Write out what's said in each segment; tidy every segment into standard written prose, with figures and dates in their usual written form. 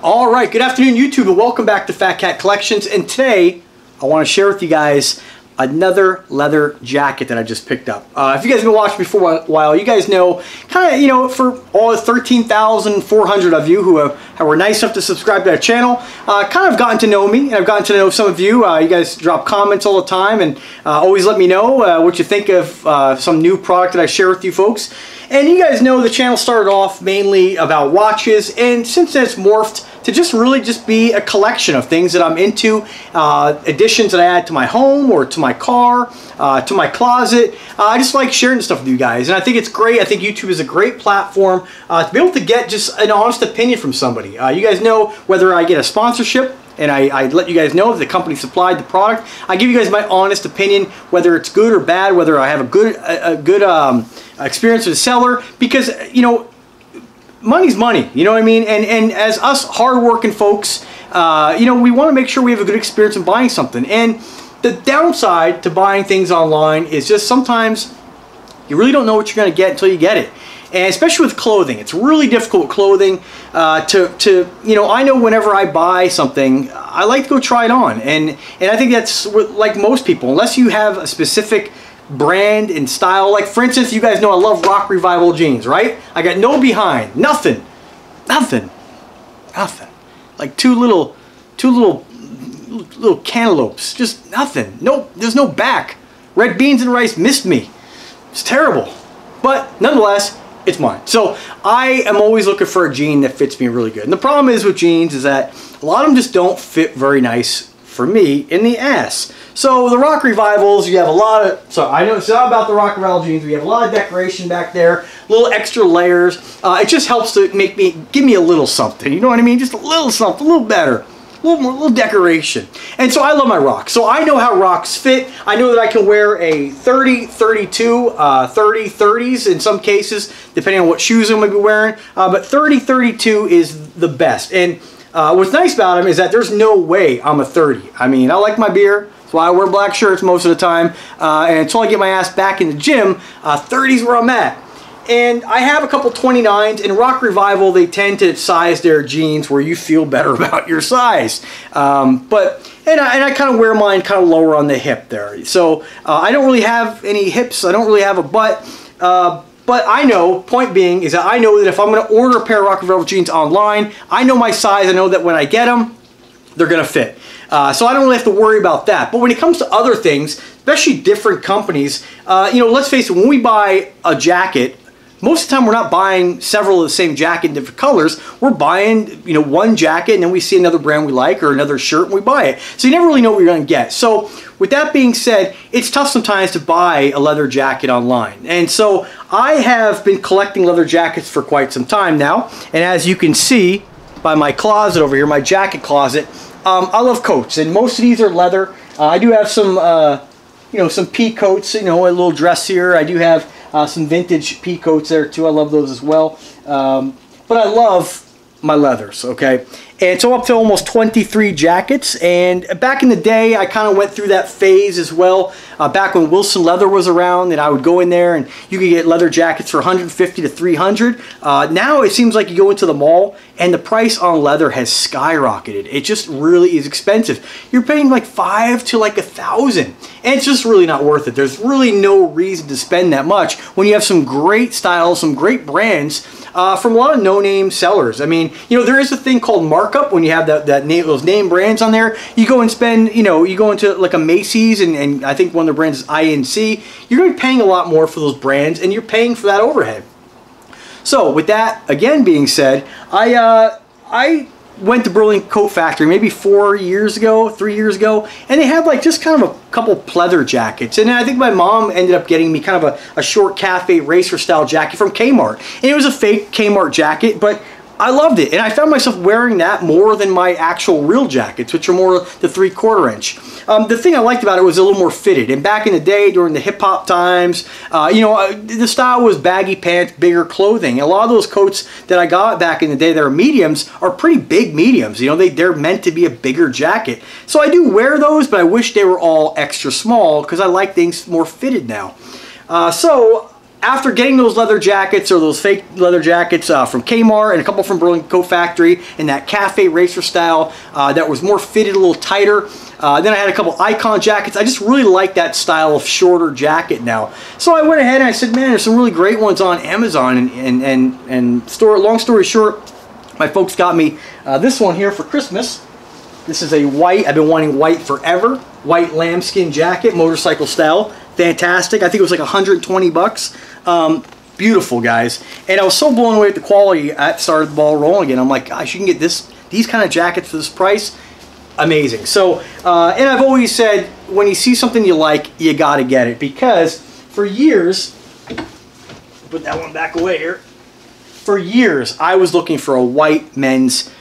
All right, good afternoon YouTube and welcome back to Fat Cat Collections. And today I want to share with you guys another leather jacket that I just picked up. If you guys have been watching me for a while, you guys know, for all the 13,400 of you who were nice enough to subscribe to our channel, kind of gotten to know me, and I've gotten to know some of you. You guys drop comments all the time and always let me know what you think of some new product that I share with you folks. And you guys know the channel started off mainly about watches, and since then it's morphed to really be a collection of things that I'm into, additions that I add to my home or to my car, to my closet. I just like sharing stuff with you guys, and I think it's great. I think YouTube is a great platform to be able to get just an honest opinion from somebody. You guys know whether I get a sponsorship, and I let you guys know that the company supplied the product. I give you guys my honest opinion, whether it's good or bad, whether I have a good experience with a seller, because, you know, money's money, you know what I mean? And as us hard-working folks, you know, we want to make sure we have a good experience in buying something. And the downside to buying things online is just sometimes you really don't know what you're going to get until you get it. And especially with clothing, it's really difficult with clothing you know, I know whenever I buy something, I like to go try it on. And I think that's like most people, unless you have a specific brand and style. Like, for instance, you guys know I love Rock Revival jeans, right? I got no behind, nothing. Like two little cantaloupes, just nothing. Nope, there's no back. Red beans and rice missed me. It's terrible, but nonetheless, it's mine. So I am always looking for a jean that fits me really good. And the problem is with jeans is that a lot of them just don't fit very nice for me in the ass. So the Rock Revivals, you have a lot of, so I know it's not about the Rock Revival jeans, we have a lot of decoration back there, little extra layers. It just helps to give me a little something, you know what I mean? Just a little something, a little better. A little more, little decoration. And so I love my rocks. So I know how rocks fit. I know that I can wear a 30, 32, 30, 30s in some cases, depending on what shoes I'm going to be wearing. But 30, 32 is the best. And what's nice about them is that there's no way I'm a 30. I mean, I like my beer. That's why I wear black shirts most of the time. And until I get my ass back in the gym, 30's where I'm at. And I have a couple 29s. In Rock Revival, they tend to size their jeans where you feel better about your size. And I kind of wear mine kind of lower on the hip there. So I don't really have any hips. I don't really have a butt. But I know, point being, is that I know that if I'm going to order a pair of Rock Revival jeans online, I know my size. I know that when I get them, they're going to fit. So I don't really have to worry about that. But when it comes to other things, especially different companies, you know, let's face it, when we buy a jacket, most of the time we're not buying several of the same jacket in different colors. We're buying, you know, one jacket and then we see another brand we like or another shirt and we buy it. So you never really know what you're going to get. So with that being said, it's tough sometimes to buy a leather jacket online. And so I have been collecting leather jackets for quite some time now. And as you can see by my closet over here, my jacket closet, I love coats. And most of these are leather. I do have some, you know, some pea coats, you know, a little dressier. I do have some vintage pea coats there too. I love those as well. But I love my leathers, okay? And so up to almost 23 jackets. And back in the day, I kind of went through that phase as well. Back when Wilson Leather was around, and I would go in there and you could get leather jackets for 150 to 300. Now it seems like you go into the mall and the price on leather has skyrocketed. It just really is expensive. You're paying like $500 to like $1,000, and it's just really not worth it. There's really no reason to spend that much when you have some great styles, some great brands from a lot of no-name sellers. I mean, you know, there is a thing called markup when you have those name brands on there. You go and spend, you know, you go into like a Macy's, and I think one of their brands is INC. You're going to be paying a lot more for those brands, and you're paying for that overhead. So with that again being said, I went to Burlington Coat Factory maybe 3 years ago, and they had like just kind of a couple pleather jackets. And I think my mom ended up getting me kind of a short cafe racer style jacket from Kmart. And it was a fake Kmart jacket, but I loved it, and I found myself wearing that more than my actual real jackets, which are more the 3/4 inch. The thing I liked about it was a little more fitted, and back in the day, during the hip-hop times, you know, the style was baggy pants, bigger clothing. A lot of those coats that I got back in the day that are mediums are pretty big mediums. You know, they're meant to be a bigger jacket. So I do wear those, but I wish they were all extra small because I like things more fitted now. So after getting those leather jackets, or those fake leather jackets from Kmart and a couple from Burlington Coat Factory in that cafe racer style that was more fitted, a little tighter. Then I had a couple icon jackets. I just really like that style of shorter jacket now. So I went ahead and I said, man, there's some really great ones on Amazon. Long story short, my folks got me this one here for Christmas. This is a white, I've been wanting white forever, white lambskin jacket, motorcycle style. Fantastic. I think it was like 120 bucks. Beautiful, guys. And I was so blown away with the quality, I started the ball rolling again. I'm like, gosh, you can get these kind of jackets for this price. Amazing. So, and I've always said, when you see something you like, you got to get it. Because for years, put that one back away here. For years, I was looking for a white men's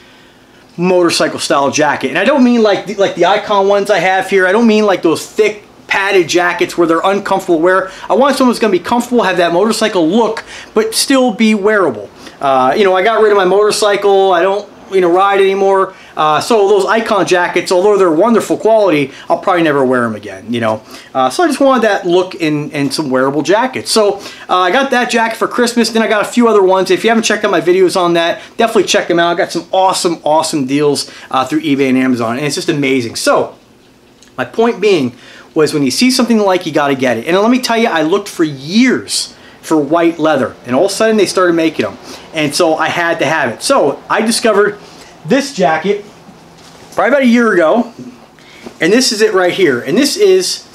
motorcycle style jacket. And I don't mean like the icon ones I have here. I don't mean like those thick padded jackets where they're uncomfortable to wear. I want someone who's going to be comfortable, have that motorcycle look, but still be wearable. You know, I got rid of my motorcycle. I don't, you know, ride anymore. So those icon jackets, although they're wonderful quality, I'll probably never wear them again, you know. So I just wanted that look in some wearable jackets. So I got that jacket for Christmas. Then I got a few other ones. If you haven't checked out my videos on that, definitely check them out. I got some awesome deals through eBay and Amazon, and it's just amazing. So my point being was, when you see something you like, you got to get it. And let me tell you, I looked for years for white leather, and all of a sudden they started making them, and so I had to have it. So I discovered this jacket probably about a year ago, and this is it right here. And this is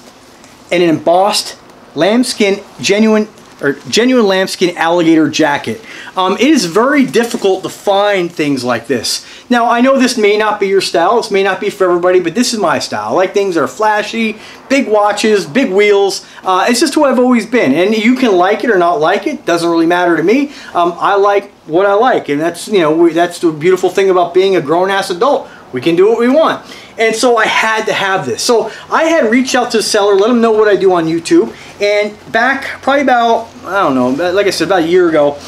an embossed lambskin, genuine lambskin alligator jacket. It is very difficult to find things like this. Now, I know this may not be your style, this may not be for everybody, but this is my style. I like things that are flashy, big watches, big wheels. It's just who I've always been, and you can like it or not like it, doesn't really matter to me. I like what I like, and that's, you know, that's the beautiful thing about being a grown-ass adult. We can do what we want. And so I had to have this. So I had reached out to the seller, let him know what I do on YouTube. And back probably about, I don't know, like I said, about a year ago,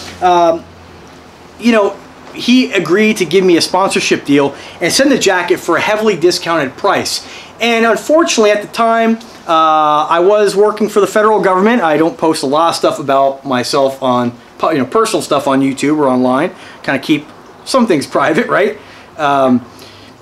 you know, he agreed to give me a sponsorship deal and send the jacket for a heavily discounted price. And unfortunately, at the time, I was working for the federal government. I don't post a lot of stuff about myself on, you know, personal stuff on YouTube or online. Kind of keep some things private, right?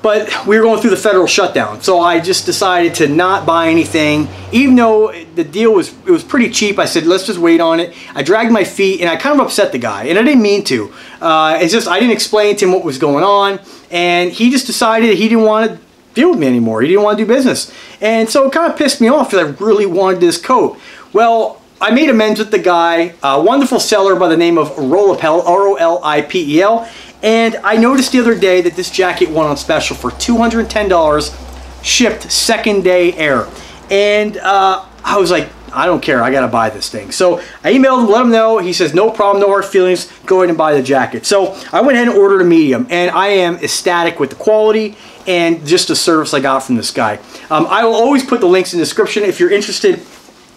But we were going through the federal shutdown, so I just decided to not buy anything. Even though the deal was pretty cheap, I said, let's just wait on it. I dragged my feet, and I kind of upset the guy, and I didn't mean to. It's just I didn't explain to him what was going on, and he just decided that he didn't want to deal with me anymore. He didn't want to do business. And so it kind of pissed me off because I really wanted this coat. Well, I made amends with the guy, a wonderful seller by the name of Rolipel, R-O-L-I-P-E-L. And I noticed the other day that this jacket went on special for $210, shipped second day air. And I was like, I don't care, I gotta buy this thing. So I emailed him, let him know. He says, no problem, no hard feelings, go ahead and buy the jacket. So I went ahead and ordered a medium, and I am ecstatic with the quality and just the service I got from this guy. I will always put the links in the description if you're interested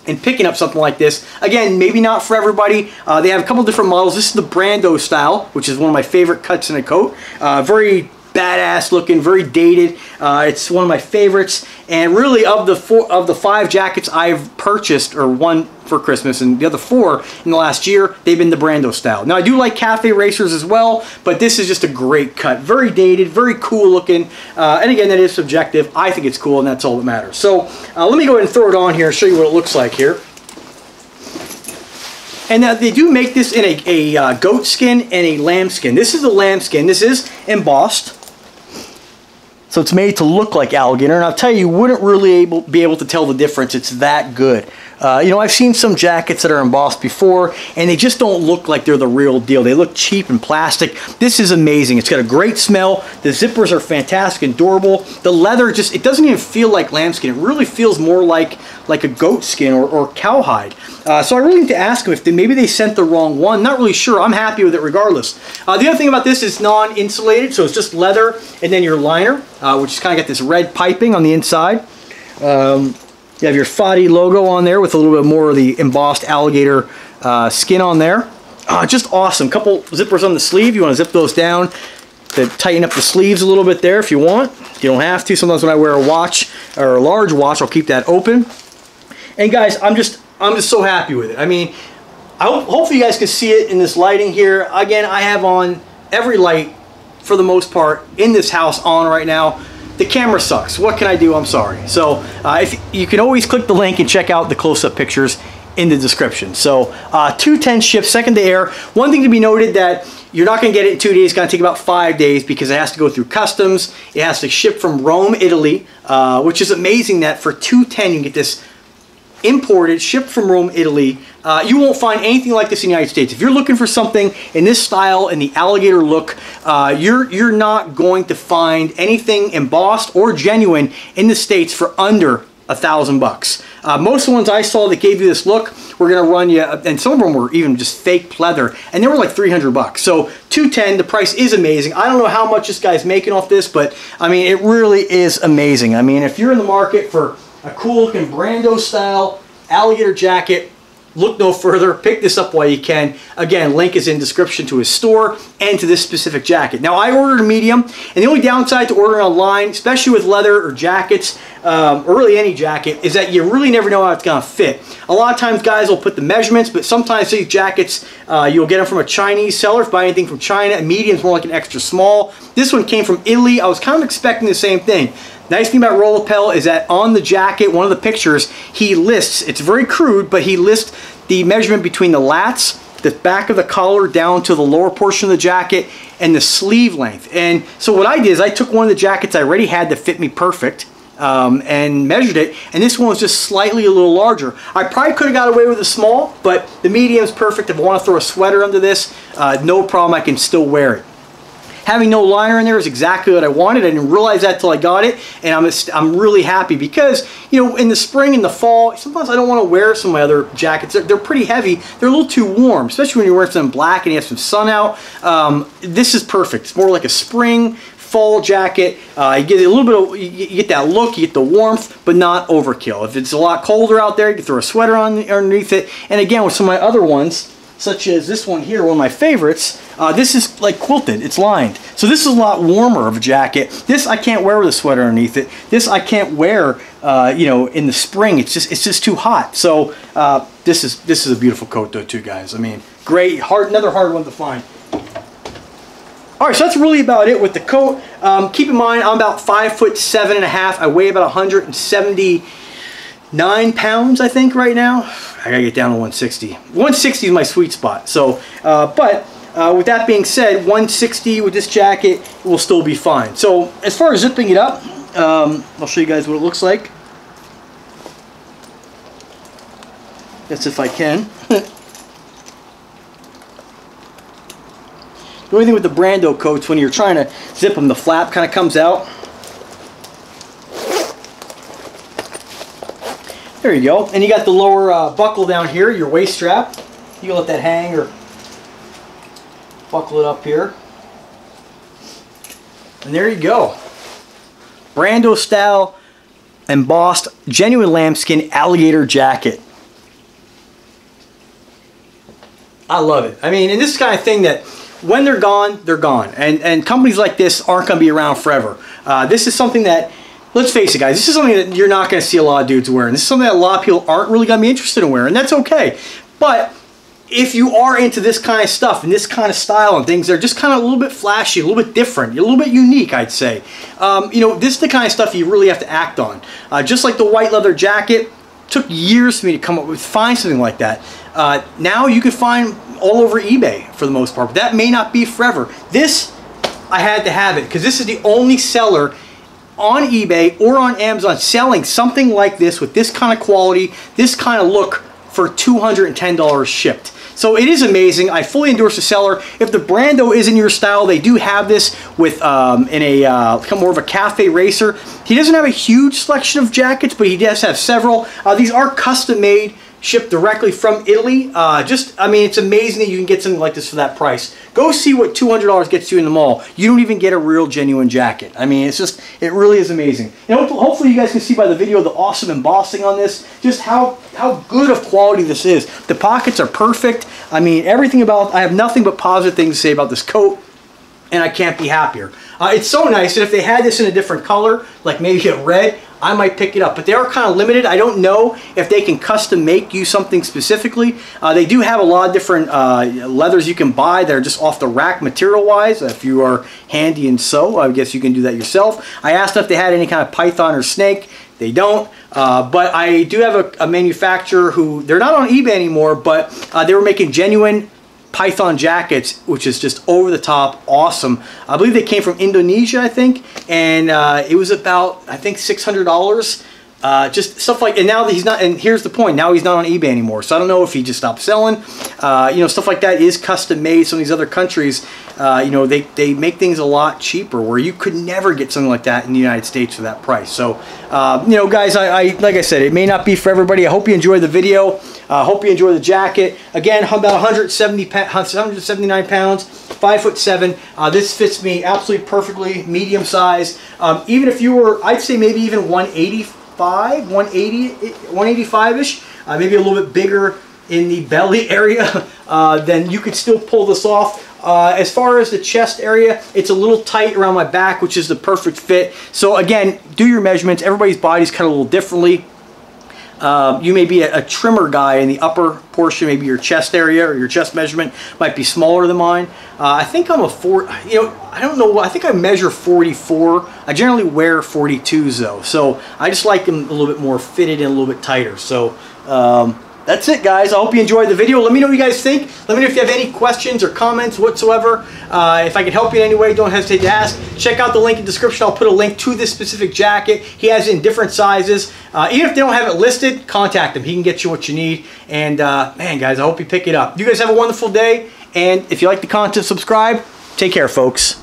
in picking up something like this. Again, maybe not for everybody. They have a couple different models. This is the Brando style, which is one of my favorite cuts in a coat. Very badass looking, very dated. It's one of my favorites. And really, of the 5 jackets I've purchased, or one for Christmas and the other 4 in the last year, they've been the Brando style. Now, I do like cafe racers as well, but this is just a great cut. Very dated, very cool looking. And again, that is subjective. I think it's cool, and that's all that matters. So let me go ahead and throw it on here and show you what it looks like here. And now they do make this in a goat skin and a lambskin. This is a lambskin. This is embossed. So it's made to look like alligator, and I'll tell you, you wouldn't really be able to tell the difference. It's that good. You know, I've seen some jackets that are embossed before, and they just don't look like they're the real deal. They look cheap and plastic. This is amazing. It's got a great smell. The zippers are fantastic and durable. The leather just, it doesn't even feel like lambskin. It really feels more like a goat skin or cowhide. So I really need to ask them if maybe they sent the wrong one. Not really sure. I'm happy with it regardless. The other thing about this is non-insulated, so it's just leather and then your liner, which has kind of got this red piping on the inside. You have your Fati logo on there with a little bit more of the embossed alligator skin on there. Just awesome. Couple zippers on the sleeve. You want to zip those down to tighten up the sleeves a little bit there if you want. You don't have to. Sometimes when I wear a watch or a large watch, I'll keep that open. And guys, I'm just so happy with it. I mean, hopefully you guys can see it in this lighting here. Again, I have on every light for the most part in this house on right now. The camera sucks. What can I do? I'm sorry. So if you can always click the link and check out the close-up pictures in the description. So 210 ships, second to air. One thing to be noted that you're not going to get it in 2 days. It's going to take about 5 days because it has to go through customs. It has to ship from Rome, Italy, which is amazing that for 210 you can get this imported, shipped from Rome, Italy. You won't find anything like this in the United States. If you're looking for something in this style, in the alligator look, you're not going to find anything embossed or genuine in the States for under $1,000. Most of the ones I saw that gave you this look were going to run you, and some of them were even just fake pleather, and they were like 300 bucks. So 210, the price is amazing. I don't know how much this guy's making off this, but I mean, it really is amazing. I mean, if you're in the market for a cool looking Brando style alligator jacket, look no further. Pick this up while you can. Again, link is in description to his store and to this specific jacket. Now, I ordered a medium, and the only downside to ordering online, especially with leather or jackets, or really any jacket, is that you really never know how it's going to fit. A lot of times guys will put the measurements, but sometimes these jackets, you'll get them from a Chinese seller. If you buy anything from China, a medium's more like an extra small. This one came from Italy. I was kind of expecting the same thing. Nice thing about Rollapel is that on the jacket, one of the pictures, he lists, it's very crude, but he lists the measurement between the lats, the back of the collar down to the lower portion of the jacket, and the sleeve length. And so what I did is I took one of the jackets I already had that fit me perfect, and measured it, and this one was just slightly a little larger. I probably could have got away with a small, but the medium's perfect. If I want to throw a sweater under this, no problem, I can still wear it. Having no liner in there is exactly what I wanted. I didn't realize that till I got it, and I'm really happy because, you know, in the spring and the fall, sometimes I don't want to wear some of my other jackets. They're pretty heavy. They're a little too warm, especially when you're wearing something black and you have some sun out. This is perfect. It's more like a spring, fall jacket. You get a little bit of, you get that look, you get the warmth, but not overkill. If it's a lot colder out there, you can throw a sweater on underneath it. And again, with some of my other ones, such as this one here, one of my favorites, this is like quilted, it's lined. So this is a lot warmer of a jacket. This I can't wear with a sweater underneath it. This I can't wear, you know, in the spring. It's just too hot. So this is a beautiful coat though too, guys. I mean, great, another hard one to find. All right, so that's really about it with the coat. Keep in mind, I'm about 5'7.5". I weigh about 179 pounds, I think, right now. I gotta get down to 160. 160 is my sweet spot. So, with that being said, 160 with this jacket will still be fine. So, as far as zipping it up, I'll show you guys what it looks like. That's if I can. The only thing with the Brando coats, when you're trying to zip them, the flap kind of comes out. There you go. And you got the lower buckle down here, your waist strap. You can let that hang or buckle it up here. And there you go. Brando style, embossed, genuine lambskin alligator jacket. I love it. I mean, and this is the kind of thing that when they're gone, they're gone. And companies like this aren't going to be around forever. This is something that, let's face it, guys, this is something that you're not going to see a lot of dudes wearing. This is something that a lot of people aren't really going to be interested in wearing, and that's okay. But if you are into this kind of stuff and this kind of style and things, they're just kind of a little bit flashy, a little bit different, a little bit unique, I'd say. You know, this is the kind of stuff you really have to act on. Just like the white leather jacket, took years for me to come up with, find something like that. Now you can find all over eBay for the most part, but that may not be forever. This, I had to have it because this is the only seller on eBay or on Amazon selling something like this with this kind of quality, this kind of look for $210 shipped. So it is amazing. I fully endorse the seller. If the Brando is in your style, they do have this with in a more of a cafe racer. He doesn't have a huge selection of jackets, but he does have several. These are custom made, shipped directly from Italy. I mean, it's amazing that you can get something like this for that price. Go see what $200 gets you in the mall. You don't even get a real genuine jacket. I mean, it's just, it really is amazing. And hopefully you guys can see by the video the awesome embossing on this, just how good of quality this is. The pockets are perfect. I mean, everything about, I have nothing but positive things to say about this coat, and I can't be happier. It's so nice, and if they had this in a different color, like maybe a red, I might pick it up. But they are kind of limited. I don't know if they can custom make you something specifically. They do have a lot of different leathers you can buy. They're just off the rack material-wise. If you are handy and sew, I guess you can do that yourself. I asked them if they had any kind of python or snake. They don't, but I do have a manufacturer who, they're not on eBay anymore, but they were making genuine python jackets, which is just over the top awesome. I believe they came from Indonesia, I think, and it was about, I think, $600. Just stuff like, and now that he's not, and here's the point, now he's not on eBay anymore, so I don't know if he just stopped selling. You know, stuff like that is custom made. Some of these other countries, you know, they make things a lot cheaper, where you could never get something like that in the United States for that price. So you know, guys, like I said, it may not be for everybody. I hope you enjoyed the video. Hope you enjoy the jacket. Again, about 179 pounds, 5'7". This fits me absolutely perfectly, medium size. Even if you were, I'd say maybe even 185-ish, maybe a little bit bigger in the belly area, then you could still pull this off. As far as the chest area, it's a little tight around my back, which is the perfect fit. So again, do your measurements. Everybody's body's cut a little differently. You may be a trimmer guy in the upper portion, maybe your chest area or your chest measurement might be smaller than mine. I think I'm a you know, I don't know, I think I measure 44. I generally wear 42s though, so I just like them a little bit more fitted and a little bit tighter. So that's it, guys. I hope you enjoyed the video. Let me know what you guys think. Let me know if you have any questions or comments whatsoever. If I can help you in any way, don't hesitate to ask. Check out the link in the description. I'll put a link to this specific jacket. He has it in different sizes. Even if they don't have it listed, contact him. He can get you what you need. And man, guys, I hope you pick it up. You guys have a wonderful day. And if you like the content, subscribe. Take care, folks.